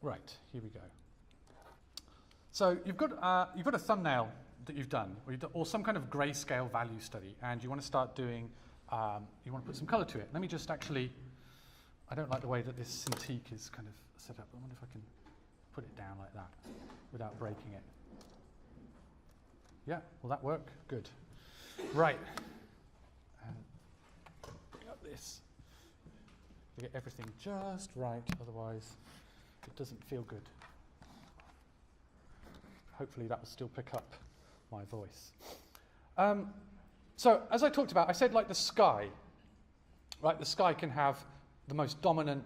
Right, here we go. So you've got a thumbnail that you've done, or some kind of grayscale value study, and you want to start doing, you want to put some color to it. Let me just actually, I don't like the way that this Cintiq is kind of set up. I wonder if I can put it down like that without breaking it. Yeah, will that work? Good. Right. And bring up this. To get everything just right, otherwise it doesn't feel good. Hopefully that will still pick up my voice. So as I talked about, I said like the sky, right? The sky can have the most dominant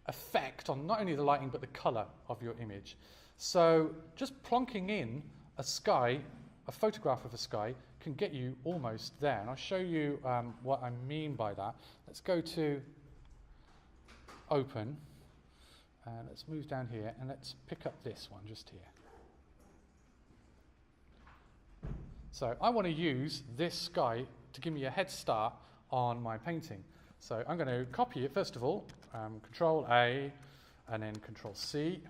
effect on not only the lighting but the color of your image. So just plonking in a sky, a photograph of a sky, can get you almost there. And I'll show you what I mean by that. Let's go to open, and let's move down here, and let's pick up this one just here. So I want to use this sky to give me a head start on my painting. So I'm going to copy it first of all, Control A, and then Control C.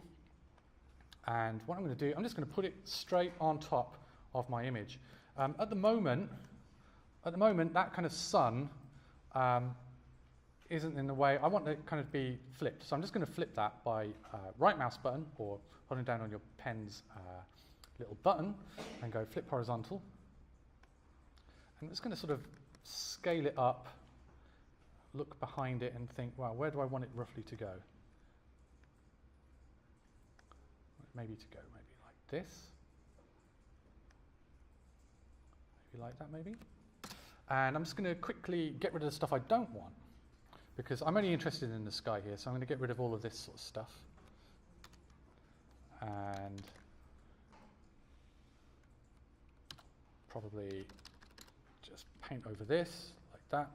And what I'm going to do, I'm just going to put it straight on top of my image. At the moment, that kind of sun isn't in the way. I want it to kind of be flipped. So I'm just going to flip that by right mouse button or holding down on your pen's little button and go flip horizontal. And I'm just going to sort of scale it up, look behind it and think, well, where do I want it roughly to go? Maybe to go maybe like this. Maybe like that maybe. And I'm just going to quickly get rid of the stuff I don't want, because I'm only interested in the sky here, so I'm going to get rid of all of this sort of stuff. And probably just paint over this like that.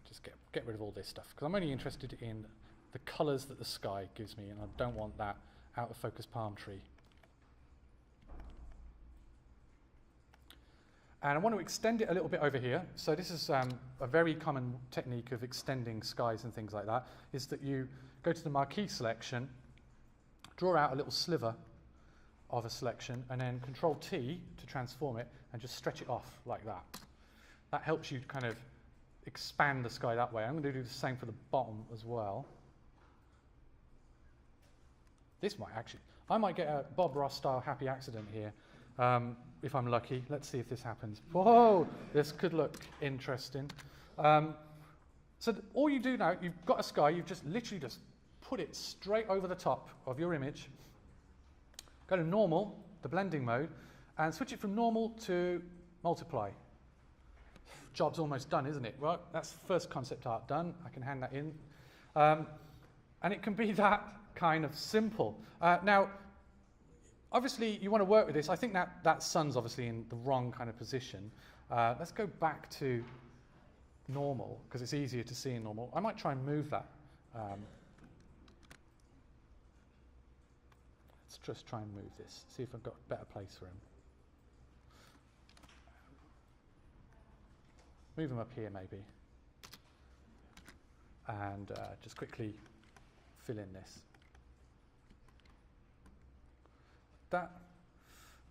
Just get rid of all this stuff, because I'm only interested in the colours that the sky gives me, and I don't want that out of focus palm tree. And I want to extend it a little bit over here. So this is a very common technique of extending skies and things like that, is that you go to the marquee selection, draw out a little sliver of a selection, and then Control T to transform it, and just stretch it off like that. That helps you kind of expand the sky that way. I'm going to do the same for the bottom as well. This might actually, I might get a Bob Ross style happy accident here. If I'm lucky. Let's see if this happens. Whoa, this could look interesting. So all you do now, you've got a sky, you've just literally just put it straight over the top of your image. Go to normal, the blending mode, and switch it from normal to multiply. Job's almost done, isn't it? Well, that's first concept art done. I can hand that in. And it can be that kind of simple. Now, obviously, you want to work with this. I think that sun's obviously in the wrong kind of position. Let's go back to normal, because it's easier to see in normal. I might try and move that. Let's just try and move this, see if I've got a better place for him. Move him up here, maybe. And just quickly fill in this. That,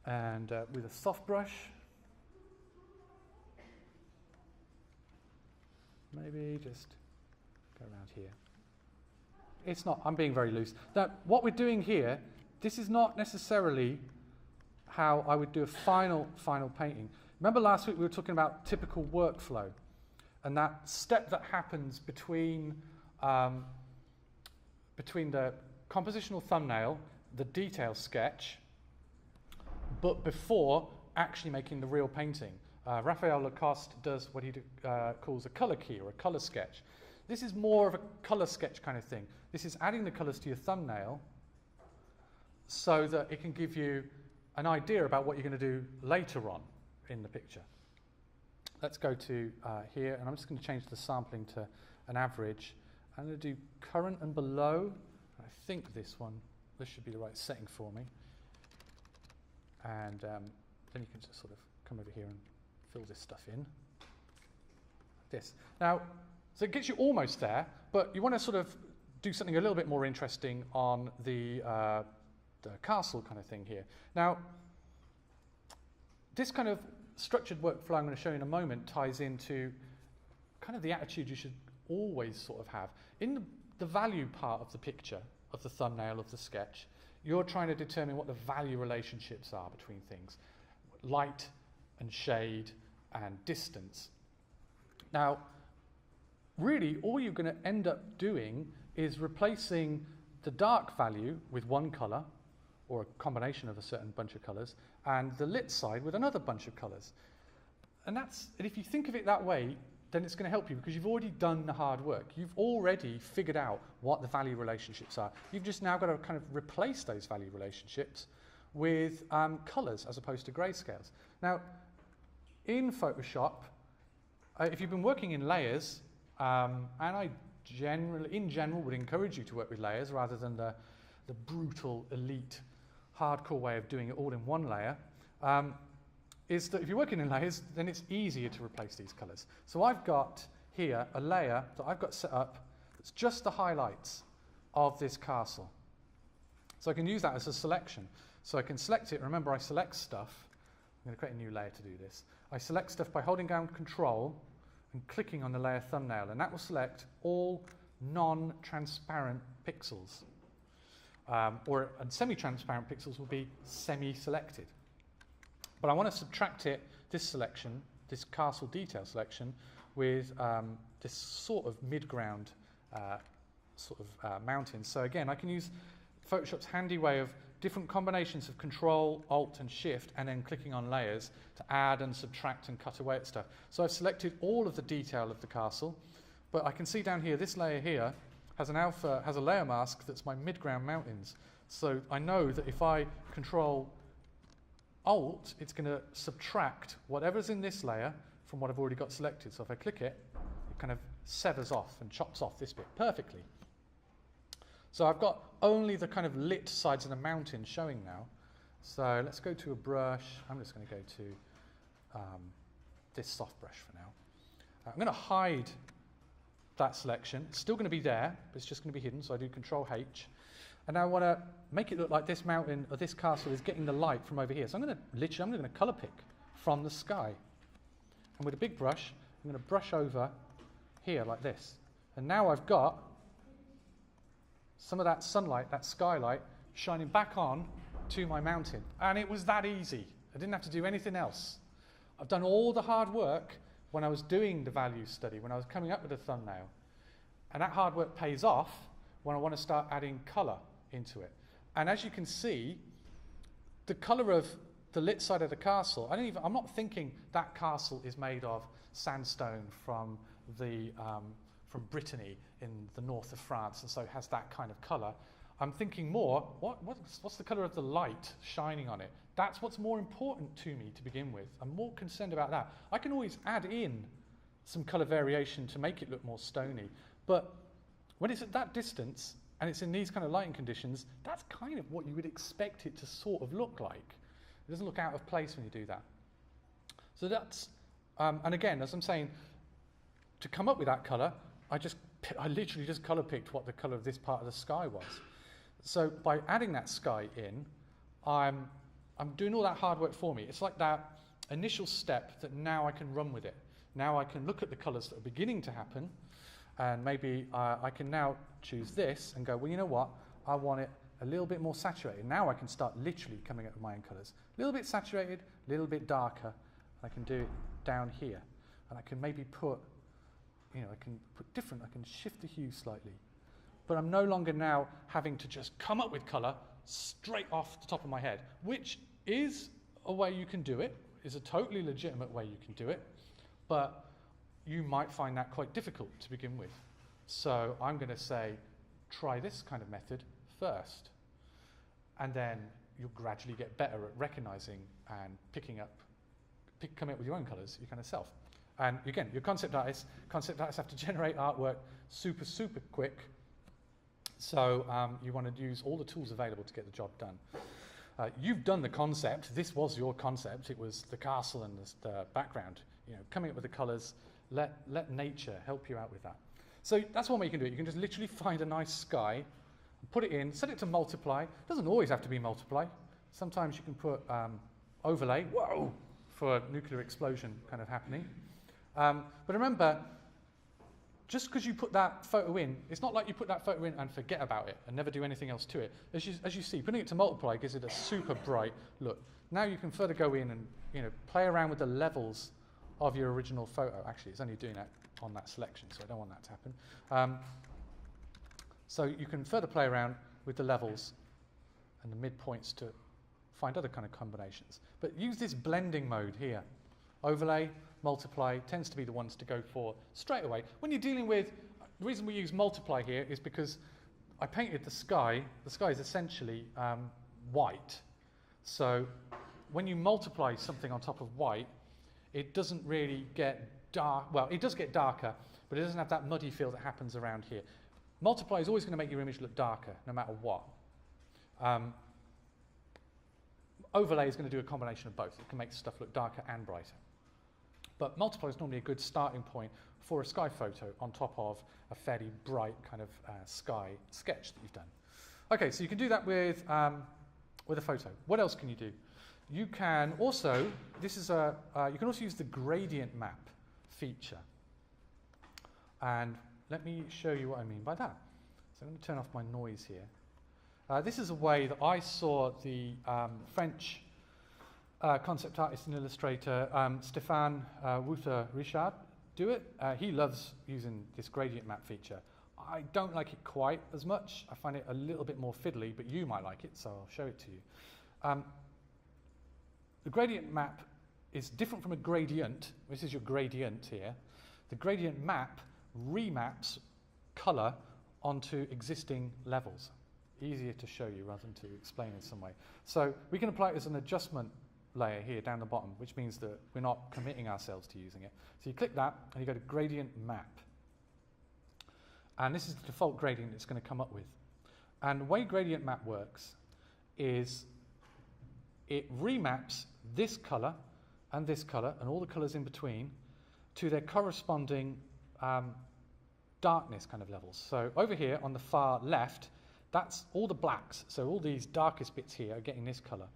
and with a soft brush, maybe just go around here. It's not, I'm being very loose. Now, what we're doing here, this is not necessarily how I would do a final painting. Remember last week we were talking about typical workflow, and that step that happens between the compositional thumbnail, the detail sketch, but before actually making the real painting. Raphael Lacoste does what he calls a color key or a color sketch. This is more of a color sketch kind of thing. This is adding the colors to your thumbnail so that it can give you an idea about what you're going to do later on in the picture. Let's go to here, and I'm just going to change the sampling to an average. I'm going to do current and below. I think this should be the right setting for me. And then you can just sort of come over here and fill this stuff in. Like this. Now, so it gets you almost there, but you want to sort of do something a little bit more interesting on the castle kind of thing here. Now, this kind of structured workflow I'm going to show you in a moment ties into kind of the attitude you should always sort of have. In the value part of the picture, of the thumbnail, of the sketch, you're trying to determine what the value relationships are between things. Light and shade and distance. Now, really, all you're going to end up doing is replacing the dark value with one colour, or a combination of a certain bunch of colours, and the lit side with another bunch of colours. And if you think of it that way, then it's going to help you because you've already done the hard work. You've already figured out what the value relationships are. You've just now got to kind of replace those value relationships with colours as opposed to grayscales. Now, in Photoshop, if you've been working in layers, and I in general would encourage you to work with layers rather than the brutal, elite, hardcore way of doing it all in one layer, is that if you're working in layers, then it's easier to replace these colours. So I've got here a layer that I've got set up that's just the highlights of this castle. So I can use that as a selection. So I can select it. Remember, I select stuff. I'm going to create a new layer to do this. I select stuff by holding down Control and clicking on the layer thumbnail, and that will select all non-transparent pixels. And semi-transparent pixels will be semi-selected. But I want to subtract this selection, this castle detail selection, with this sort of mid-ground mountain. So again, I can use Photoshop's handy way of different combinations of Control, Alt, and Shift, and then clicking on layers to add and subtract and cut away at stuff. So I've selected all of the detail of the castle, but I can see down here, this layer here has a layer mask that's my mid-ground mountains. So I know that if I Control Alt, it's going to subtract whatever's in this layer from what I've already got selected. So if I click it, it kind of severs off and chops off this bit perfectly. So I've got only the kind of lit sides of the mountain showing now. So let's go to a brush. I'm just going to go to this soft brush for now. I'm going to hide that selection. It's still going to be there, but it's just going to be hidden. So I do Control H. And now I want to make it look like this mountain or this castle is getting the light from over here. So I'm going to colour pick from the sky. And with a big brush, I'm going to brush over here like this. And now I've got some of that sunlight, that skylight, shining back on to my mountain. And it was that easy. I didn't have to do anything else. I've done all the hard work when I was doing the value study, when I was coming up with a thumbnail. And that hard work pays off when I want to start adding colour into it. And as you can see, the colour of the lit side of the castle, I'm not thinking that castle is made of sandstone from Brittany in the north of France, and so it has that kind of colour. I'm thinking more, what's the colour of the light shining on it? That's what's more important to me to begin with. I'm more concerned about that. I can always add in some colour variation to make it look more stony, but when it's at that distance and it's in these kind of lighting conditions, that's kind of what you would expect it to sort of look like. It doesn't look out of place when you do that. So that's, and again, as I'm saying, to come up with that colour, I literally just colour picked what the colour of this part of the sky was. So by adding that sky in, I'm doing all that hard work for me. It's like that initial step that now I can run with it. Now I can look at the colours that are beginning to happen, and maybe I can now choose this and go, well, you know what? I want it a little bit more saturated. Now I can start literally coming up with my own colours. A little bit saturated, a little bit darker. I can do it down here. And I can maybe put, I can shift the hue slightly. But I'm no longer now having to just come up with colour straight off the top of my head, which is a way you can do it, is a totally legitimate way you can do it, but you might find that quite difficult to begin with. So I'm going to say, try this kind of method first, and then you'll gradually get better at recognising and coming up with your own colours, your kind of self. And again, your concept artists have to generate artwork super, super quick. So you want to use all the tools available to get the job done. You've done the concept. This was your concept. It was the castle and the background. Coming up with the colours. Let nature help you out with that. So that's one way you can do it. You can just literally find a nice sky, put it in, set it to multiply. It doesn't always have to be multiply. Sometimes you can put overlay, whoa, for a nuclear explosion kind of happening. But remember, just because you put that photo in, it's not like you put that photo in and forget about it and never do anything else to it. As you see, putting it to multiply gives it a super bright look. Now you can further go in and play around with the levels of your original photo. Actually, it's only doing that on that selection, so I don't want that to happen. So you can further play around with the levels and the midpoints to find other kind of combinations. But use this blending mode here. Overlay, multiply tends to be the ones to go for straight away. When you're dealing with, the reason we use multiply here is because I painted the sky. The sky is essentially white. So when you multiply something on top of white, it doesn't really get dark. Well, it does get darker, but it doesn't have that muddy feel that happens around here. Multiply is always going to make your image look darker, no matter what. Overlay is going to do a combination of both. It can make stuff look darker and brighter. But multiply is normally a good starting point for a sky photo on top of a fairly bright kind of sky sketch that you've done. Okay, so you can do that with a photo. What else can you do? You can also, you can also use the gradient map feature. And let me show you what I mean by that. So I'm going to turn off my noise here. This is a way that I saw the French concept artist and illustrator Stéphane Richard do it. He loves using this gradient map feature. I don't like it quite as much. I find it a little bit more fiddly, but you might like it, so I'll show it to you. The gradient map is different from a gradient. This is your gradient here. The gradient map remaps color onto existing levels. Easier to show you rather than to explain in some way. So we can apply it as an adjustment layer here down the bottom, which means that we're not committing ourselves to using it. So you click that and you go to gradient map. And this is the default gradient it's going to come up with. And the way gradient map works is it remaps this color and all the colors in between to their corresponding darkness kind of levels. So over here on the far left, that's all the blacks. So all these darkest bits here are getting this color.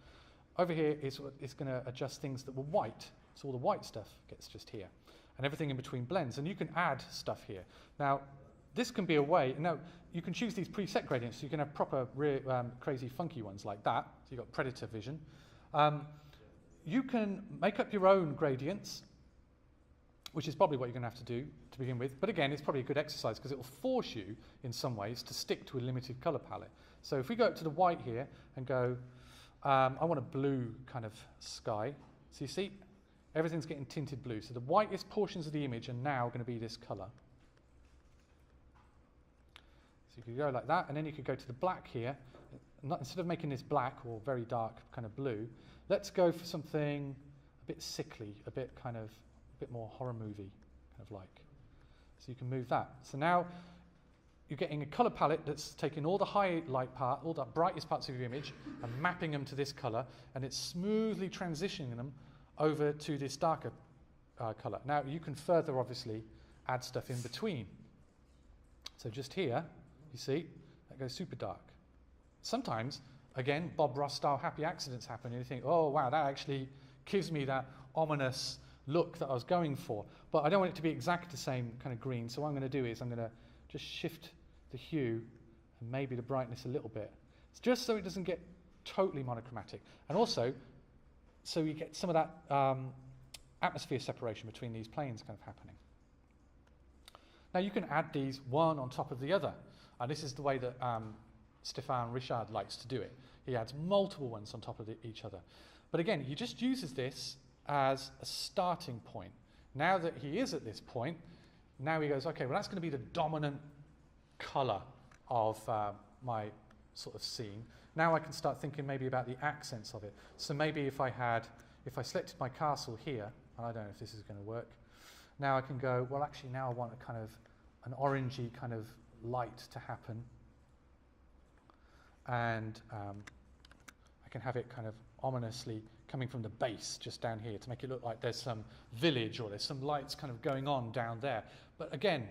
Over here is going to adjust things that were white. So all the white stuff gets just here. And everything in between blends. And you can add stuff here. Now, this can be a way. Now, you can choose these preset gradients. So you can have proper, crazy, funky ones like that. So you've got predator vision. You can make up your own gradients, which is probably what you're going to have to do to begin with. But again, it's probably a good exercise because it will force you, in some ways, to stick to a limited color palette. So if we go up to the white here and go, I want a blue kind of sky. So you see, everything's getting tinted blue. So the whitest portions of the image are now going to be this color. So you could go like that, and then you could go to the black here. Instead of making this black or very dark kind of blue, let's go for something a bit sickly, a bit more horror movie kind of like. So you can move that. So now you're getting a color palette that's taking all the highlight part, all the brightest parts of your image, and mapping them to this color, and it's smoothly transitioning them over to this darker color. Now you can further obviously add stuff in between. So just here, you see, that goes super dark. Sometimes, again, Bob Ross style happy accidents happen, and you think, oh wow, that actually gives me that ominous look that I was going for. But I don't want it to be exactly the same kind of green, so what I'm going to do is I'm going to just shift the hue and maybe the brightness a little bit. It's just so it doesn't get totally monochromatic. And also, so you get some of that atmosphere separation between these planes kind of happening. Now you can add these one on top of the other. And this is the way that Stéphane Richard likes to do it. He adds multiple ones on top of each other. But again, he just uses this as a starting point. Now that he is at this point, now he goes, okay, well that's going to be the dominant color of my sort of scene. Now I can start thinking maybe about the accents of it. So maybe if I selected my castle here, and I don't know if this is going to work, now I can go, well actually now I want a kind of an orangey kind of light to happen. And I can have it kind of ominously coming from the base just down here to make it look like there's some village or there's some lights kind of going on down there. But again,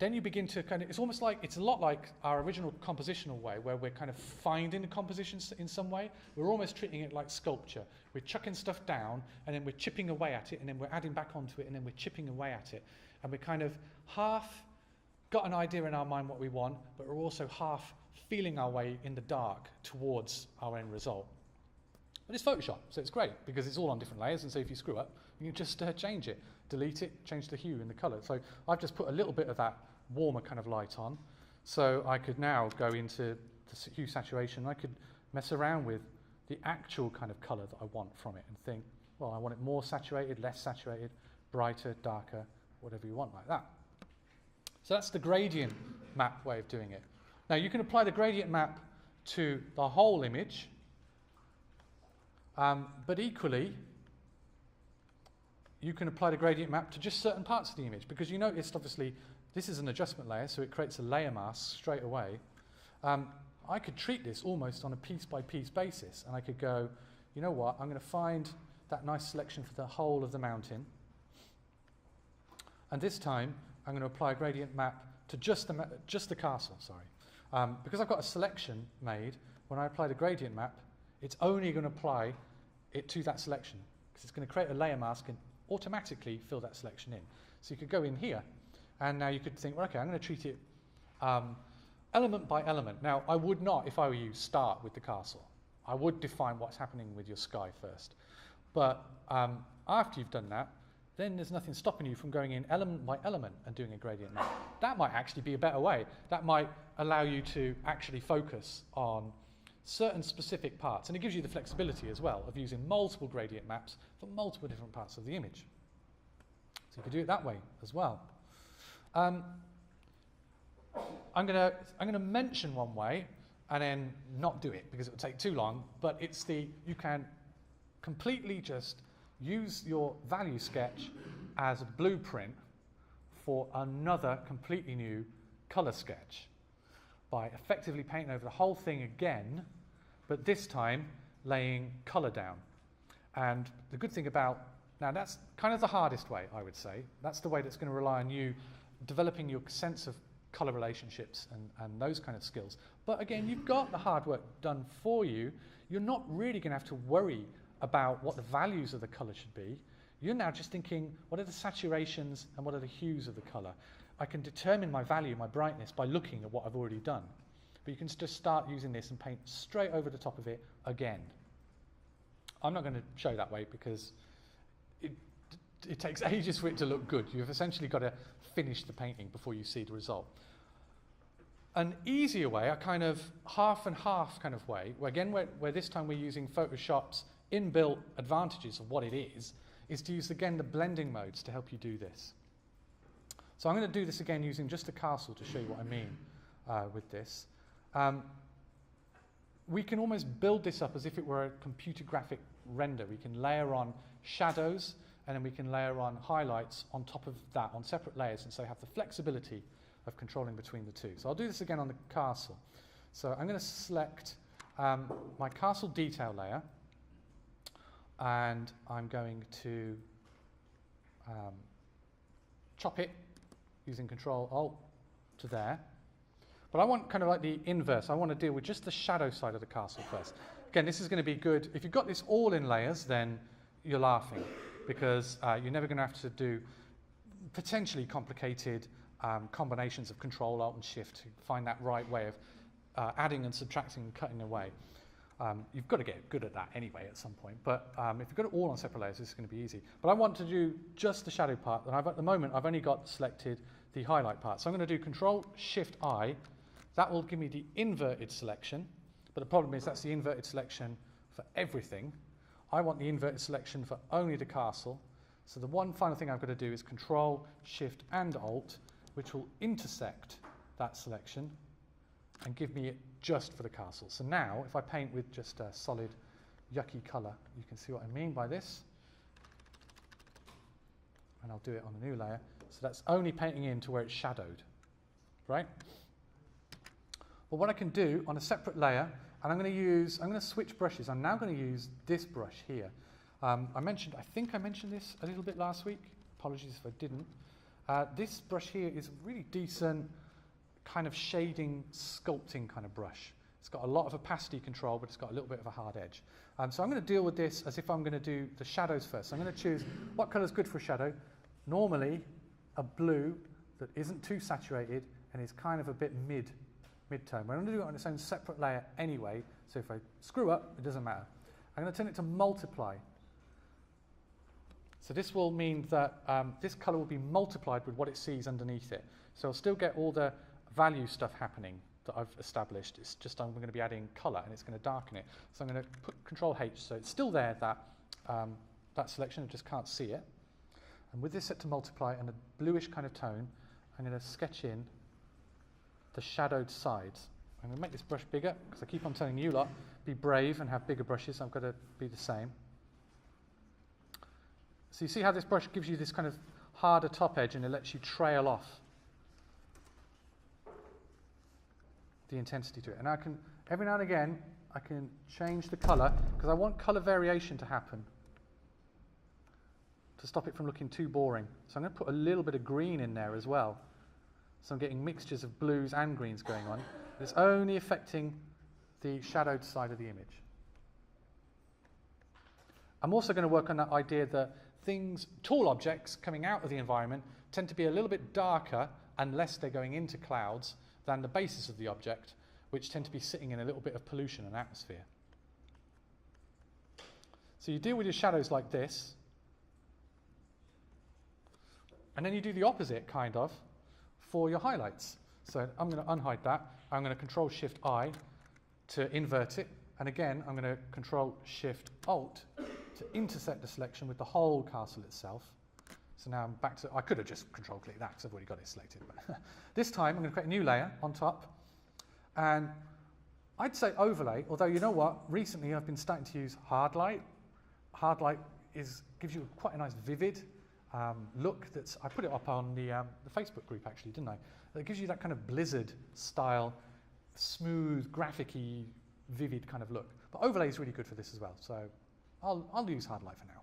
then you begin to kind of, it's a lot like our original compositional way, where we're kind of finding the compositions in some way. We're almost treating it like sculpture. We're chucking stuff down, and then we're chipping away at it, and then we're adding back onto it, and then we're chipping away at it. And we're kind of half got an idea in our mind what we want, but we're also half feeling our way in the dark towards our end result. But it's Photoshop, so it's great, because it's all on different layers, and so if you screw up, you can just change it, delete it, change the hue and the colour. So I've just put a little bit of that warmer kind of light on, so I could now go into the hue saturation. I could mess around with the actual kind of colour that I want from it and think, well, I want it more saturated, less saturated, brighter, darker, whatever you want like that. So that's the gradient map way of doing it. Now you can apply the gradient map to the whole image, but equally you can apply the gradient map to just certain parts of the image, because you noticed obviously this is an adjustment layer, so it creates a layer mask straight away. I could treat this almost on a piece-by-piece basis, and I could go, you know what, I'm going to find that nice selection for the whole of the mountain, and this time I'm going to apply a gradient map to just the castle, sorry. Because I've got a selection made, when I apply the gradient map, it's only going to apply it to that selection, because it's going to create a layer mask and automatically fill that selection in. So you could go in here, and now you could think, well, okay, I'm going to treat it element by element. Now, I would not, if I were you, start with the castle. I would define what's happening with your sky first. But after you've done that, then there's nothing stopping you from going in element by element and doing a gradient map. That might actually be a better way. That might allow you to actually focus on certain specific parts, and it gives you the flexibility as well of using multiple gradient maps for multiple different parts of the image. So you could do it that way as well. I'm going to mention one way and then not do it because it would take too long, but it's you can completely just use your value sketch as a blueprint for another completely new color sketch by effectively painting over the whole thing again, but this time laying color down. And the good thing about, now that's kind of the hardest way, I would say. That's the way that's going to rely on you developing your sense of color relationships and those kind of skills. But again, you've got the hard work done for you. You're not really going to have to worry about what the values of the color should be. You're now just thinking, what are the saturations and what are the hues of the color? I can determine my value, my brightness, by looking at what I've already done. But you can just start using this and paint straight over the top of it again. I'm not going to show that way because it takes ages for it to look good. You've essentially got to finish the painting before you see the result. An easier way, a kind of half and half kind of way, where this time we're using Photoshop's inbuilt advantages of what it is to use again the blending modes to help you do this. So I'm going to do this again using just the castle to show you what I mean with this. We can almost build this up as if it were a computer graphic render. We can layer on shadows, and then we can layer on highlights on top of that on separate layers, and so have the flexibility of controlling between the two. So I'll do this again on the castle. So I'm going to select my castle detail layer, and I'm going to chop it using Control-Alt to there. But I want kind of like the inverse. I want to deal with just the shadow side of the castle first. Again, this is going to be good. If you've got this all in layers, then you're laughing, because you're never going to have to do potentially complicated combinations of Control, Alt, and Shift to find that right way of adding and subtracting and cutting away. You've got to get good at that anyway at some point, but if you've got it all on separate layers, this is going to be easy. But I want to do just the shadow part, and at the moment I've only got selected the highlight part. So I'm going to do Control-Shift-I. That will give me the inverted selection, but the problem is that's the inverted selection for everything. I want the inverted selection for only the castle. So the one final thing I've got to do is Control, Shift, and Alt, which will intersect that selection and give me it just for the castle. So now, if I paint with just a solid, yucky colour, you can see what I mean by this. And I'll do it on a new layer. So that's only painting in to where it's shadowed, right? Well, what I can do on a separate layer, and I'm going to switch brushes. I'm now going to use this brush here. I think I mentioned this a little bit last week. Apologies if I didn't. This brush here is a really decent kind of shading, sculpting kind of brush. It's got a lot of opacity control, but it's got a little bit of a hard edge. So I'm going to deal with this as if I'm going to do the shadows first. So I'm going to choose what colour is good for a shadow. Normally, a blue that isn't too saturated and is kind of a bit mid-tone. But I'm going to do it on its own separate layer anyway, so if I screw up, it doesn't matter. I'm going to turn it to multiply. So this will mean that this colour will be multiplied with what it sees underneath it. So I'll still get all the value stuff happening that I've established. It's just I'm going to be adding colour and it's going to darken it. So I'm going to put Control H, so it's still there, that selection, I just can't see it. And with this set to multiply and a bluish kind of tone, I'm going to sketch in the shadowed sides. I'm going to make this brush bigger because I keep on telling you lot, be brave and have bigger brushes. I've got to be the same. So you see how this brush gives you this kind of harder top edge and it lets you trail off the intensity to it. And I can, every now and again, I can change the colour because I want colour variation to happen to stop it from looking too boring. So I'm going to put a little bit of green in there as well. So I'm getting mixtures of blues and greens going on. It's only affecting the shadowed side of the image. I'm also going to work on that idea that things, tall objects coming out of the environment tend to be a little bit darker unless they're going into clouds than the basis of the object, which tend to be sitting in a little bit of pollution and atmosphere. So you deal with your shadows like this, and then you do the opposite, kind of, for your highlights. So I'm going to unhide that. I'm going to Control-Shift-I to invert it, and again, I'm going to Control-Shift-Alt to intersect the selection with the whole castle itself. So now I'm back to, I could have just Control-Click that because I've already got it selected. But this time I'm going to create a new layer on top. And I'd say overlay, although you know what? Recently I've been starting to use hard light. Hard light gives you quite a nice vivid look. I put it up on the Facebook group actually, didn't I? It gives you that kind of Blizzard style, smooth, graphic-y, vivid kind of look. But overlay is really good for this as well. So I'll use hard light for now.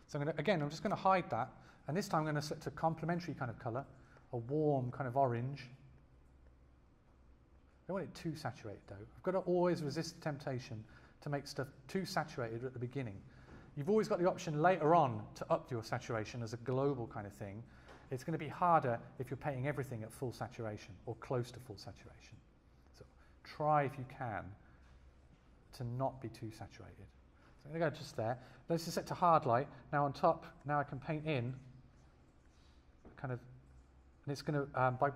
So I'm just going to hide that, and this time I'm going to set to complementary kind of colour, a warm kind of orange. I don't want it too saturated though. I've got to always resist the temptation to make stuff too saturated at the beginning. You've always got the option later on to up your saturation as a global kind of thing. It's going to be harder if you're painting everything at full saturation or close to full saturation. So try if you can to not be too saturated. So I'm going to go just there. Let's just set to hard light. Now on top, now I can paint in kind of, and it's going to,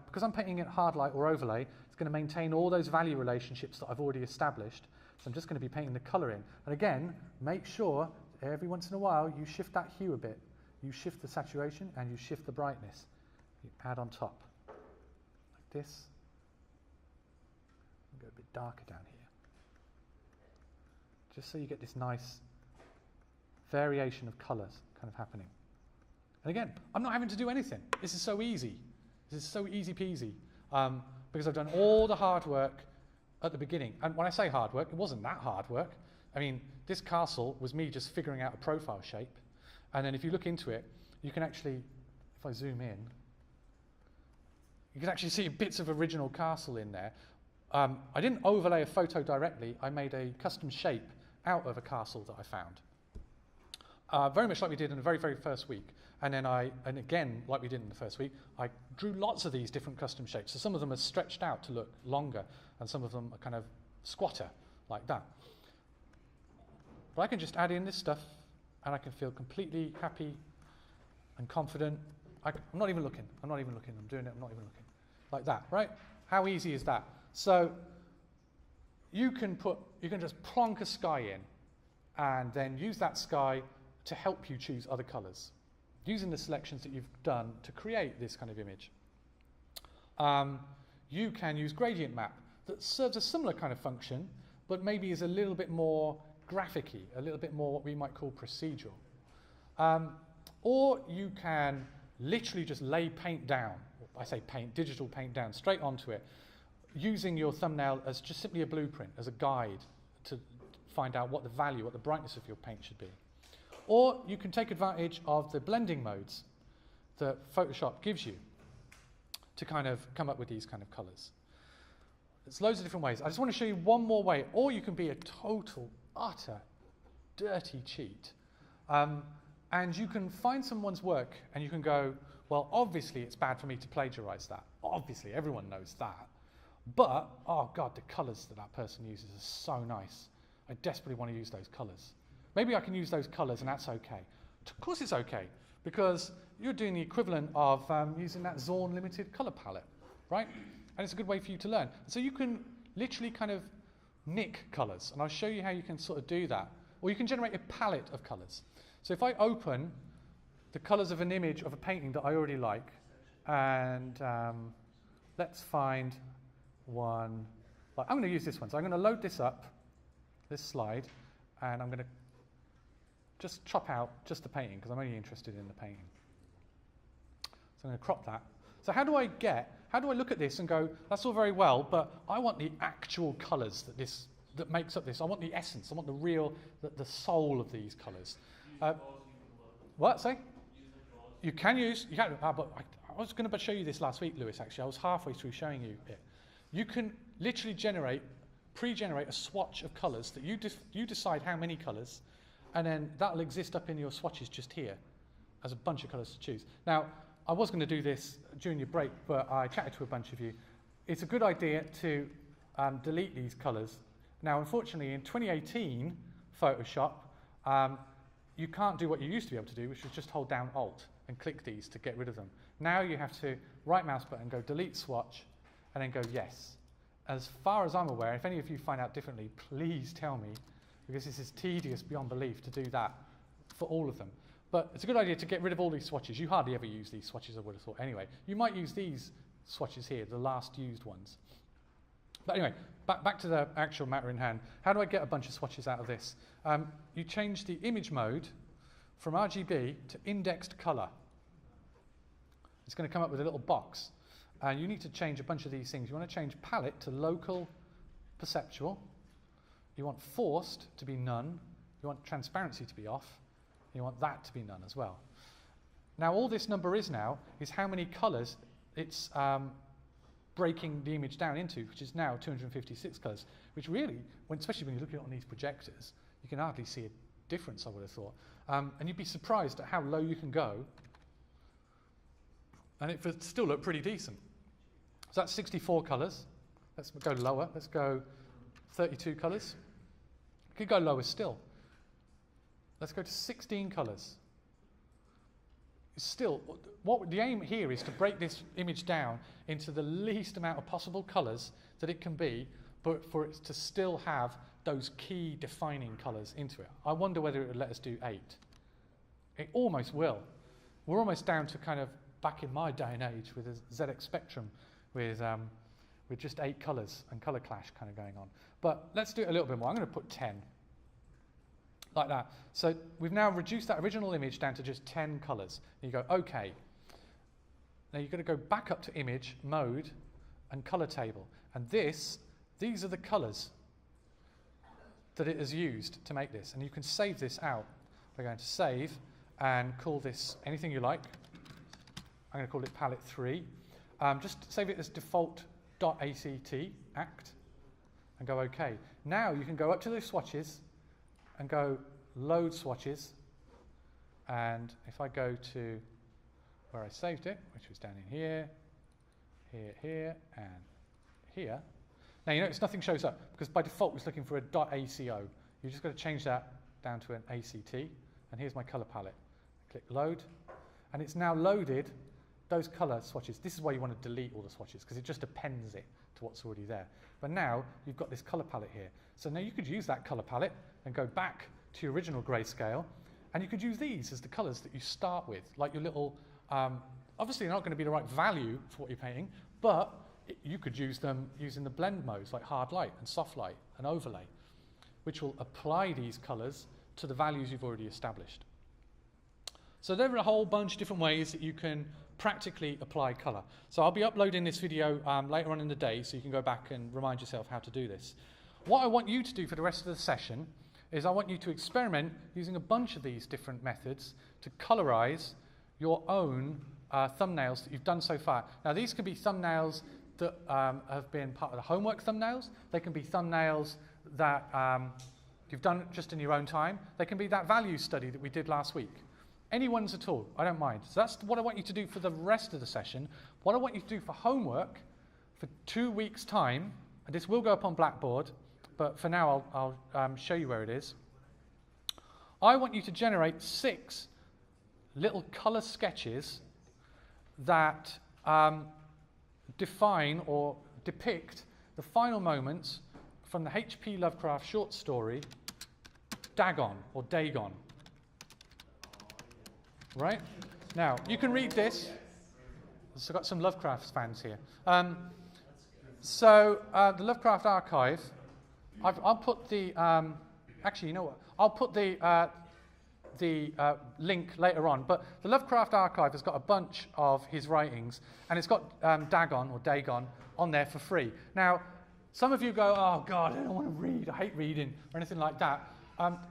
because I'm painting it hard light or overlay, it's going to maintain all those value relationships that I've already established. So I'm just going to be painting the colour in. And again, make sure every once in a while you shift that hue a bit. You shift the saturation and you shift the brightness. You add on top, like this. Go a bit darker down here. Just so you get this nice variation of colours kind of happening. And again, I'm not having to do anything. This is so easy. This is so easy peasy because I've done all the hard work at the beginning. And when I say hard work, it wasn't that hard work. I mean, this castle was me just figuring out a profile shape. And then if you look into it, you can actually, if I zoom in, you can actually see bits of original castle in there. I didn't overlay a photo directly. I made a custom shape out of a castle that I found. Very much like we did in the very, very first week. And then and again, like we did in the first week, I drew lots of these different custom shapes. So some of them are stretched out to look longer, and some of them are kind of squatter, like that. But I can just add in this stuff, and I can feel completely happy and confident. I'm not even looking. I'm not even looking. I'm doing it. I'm not even looking. Like that, right? How easy is that? So you can just plonk a sky in, and then use that sky to help you choose other colours, using the selections that you've done to create this kind of image. You can use gradient map that serves a similar kind of function, but maybe is a little bit more graphic-y, a little bit more what we might call procedural. Or you can literally just lay paint down, I say paint, digital paint down, straight onto it, using your thumbnail as just simply a blueprint, as a guide to find out what the value, what the brightness of your paint should be. Or you can take advantage of the blending modes that Photoshop gives you to kind of come up with these kind of colours. There's loads of different ways. I just want to show you one more way, or you can be a total, utter, dirty cheat. And you can find someone's work and you can go, well, obviously it's bad for me to plagiarise that. Obviously, everyone knows that. But, oh God, the colours that person uses are so nice. I desperately want to use those colours. Maybe I can use those colours and that's okay. Of course it's okay, because you're doing the equivalent of using that Zorn limited colour palette, right? And it's a good way for you to learn. So you can literally kind of nick colours, and I'll show you how you can sort of do that. Or you can generate a palette of colours. So if I open the colours of an image of a painting that I already like, and let's find one. Like, I'm going to use this one. So I'm going to load this up, this slide, and I'm going to just chop out just the painting because I'm only interested in the painting. So I'm going to crop that. So how do I look at this and go, that's all very well, but I want the actual colours that makes up this. I want the essence. I want the real, the soul of these colours. What? Say? You can, but I was going to show you this last week, Lewis, actually. I was halfway through showing you it. You can literally pre-generate a swatch of colours that you decide how many colours, and then that'll exist up in your swatches just here as a bunch of colours to choose. Now, I was going to do this during your break, but I chatted to a bunch of you. It's a good idea to delete these colours. Now, unfortunately, in 2018, Photoshop, you can't do what you used to be able to do, which was just hold down Alt and click these to get rid of them. Now you have to right mouse button, go delete swatch, and then go yes. As far as I'm aware, if any of you find out differently, please tell me, because this is tedious beyond belief to do that for all of them. But it's a good idea to get rid of all these swatches. You hardly ever use these swatches, I would have thought. Anyway, you might use these swatches here, the last used ones. But anyway, back to the actual matter in hand. How do I get a bunch of swatches out of this? You change the image mode from RGB to indexed color. It's going to come up with a little box. And you need to change a bunch of these things. You want to change palette to local perceptual. You want forced to be none. You want transparency to be off. You want that to be none as well. Now all this number is how many colors it's breaking the image down into, which is now 256 colors, which really, especially when you look at it on these projectors, you can hardly see a difference, I would have thought. And you'd be surprised at how low you can go, and it would still look pretty decent. So that's 64 colors. Let's go lower. Let's go 32 colors. We could go lower still. Let's go to 16 colors. Still, what the aim here is to break this image down into the least amount of possible colors that it can be, but for it to still have those key defining colors into it. I wonder whether it would let us do 8. It almost will. We're almost down to kind of back in my day and age with a ZX Spectrum with just 8 colors and color clash kind of going on. But let's do it a little bit more. I'm going to put 10. Like that. So we've now reduced that original image down to just 10 colors. And you go, okay. Now you've got to go back up to image, mode, and color table. And these are the colors that it has used to make this. And you can save this out. We're going to save and call this anything you like. I'm going to call it palette 3. Just save it as default.act, act, and go okay. Now you can go up to those swatches and go load swatches, and if I go to where I saved it, which was down in here, here, and here, now you notice nothing shows up because by default it's looking for a .aco. You've just got to change that down to an ACT, and here's my color palette. Click load, and it's now loaded those color swatches. This is why you want to delete all the swatches, because it just appends it to what's already there. But now you've got this color palette here. So now you could use that color palette and go back to your original grayscale, and you could use these as the colors that you start with, like your little, obviously they're not going to be the right value for what you're painting, but you could use them using the blend modes like hard light and soft light and overlay, which will apply these colors to the values you've already established. So there are a whole bunch of different ways that you can practically apply color. So I'll be uploading this video later on in the day, so you can go back and remind yourself how to do this. What I want you to do for the rest of the session is I want you to experiment using a bunch of these different methods to colorize your own thumbnails that you've done so far. Now, these can be thumbnails that have been part of the homework thumbnails. They can be thumbnails that you've done just in your own time. They can be that value study that we did last week. Any ones at all, I don't mind. So that's what I want you to do for the rest of the session. What I want you to do for homework for 2 weeks' time, and this will go up on Blackboard, but for now I'll show you where it is. I want you to generate 6 little colour sketches that define or depict the final moments from the H.P. Lovecraft short story Dagon or Dagon. Right? Now, you can read this. So I've got some Lovecraft fans here. The Lovecraft Archive, I'll put the, actually, you know what? I'll put the link later on, but the Lovecraft Archive has got a bunch of his writings, and it's got Dagon or Dagon on there for free. Now, some of you go, oh God, I don't want to read, I hate reading, or anything like that.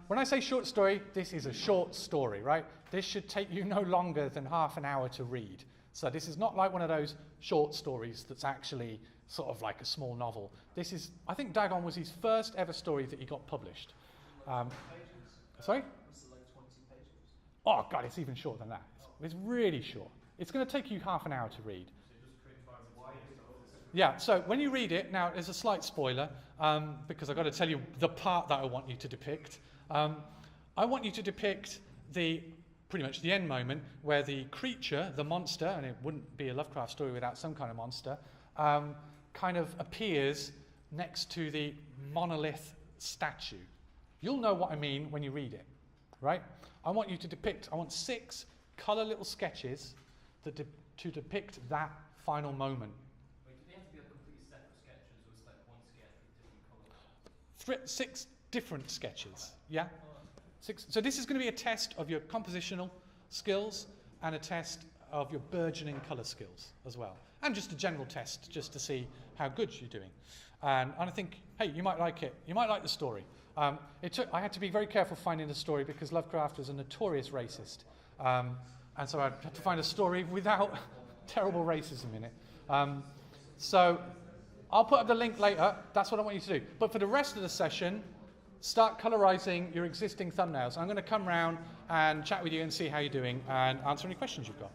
When I say short story, this is a short story, right? This should take you no longer than half an hour to read. So this is not like one of those short stories that's actually sort of like a small novel. This is, I think Dagon was his first ever story that he got published. Sorry? Oh God, it's even shorter than that. It's really short. It's going to take you half an hour to read. Yeah, so when you read it, now there's a slight spoiler, because I've got to tell you the part that I want you to depict. I want you to depict pretty much the end moment where the creature, the monster, and it wouldn't be a Lovecraft story without some kind of monster, kind of appears next to the monolith statue. You'll know what I mean when you read it, right? I want you to depict, I want 6 colour little sketches to depict that final moment. Wait, do they have to be a completely separate sketches, or is it like one sketch with different colours? 6 different sketches, yeah? 6. So this is going to be a test of your compositional skills and a test of your burgeoning colour skills as well. And just a general test just to see how good you're doing. And I think, hey, you might like it. You might like the story. I had to be very careful finding the story because Lovecraft was a notorious racist. And so I had to find a story without terrible racism in it. So I'll put up the link later. That's what I want you to do. But for the rest of the session, start colorizing your existing thumbnails. I'm going to come round and chat with you and see how you're doing and answer any questions you've got.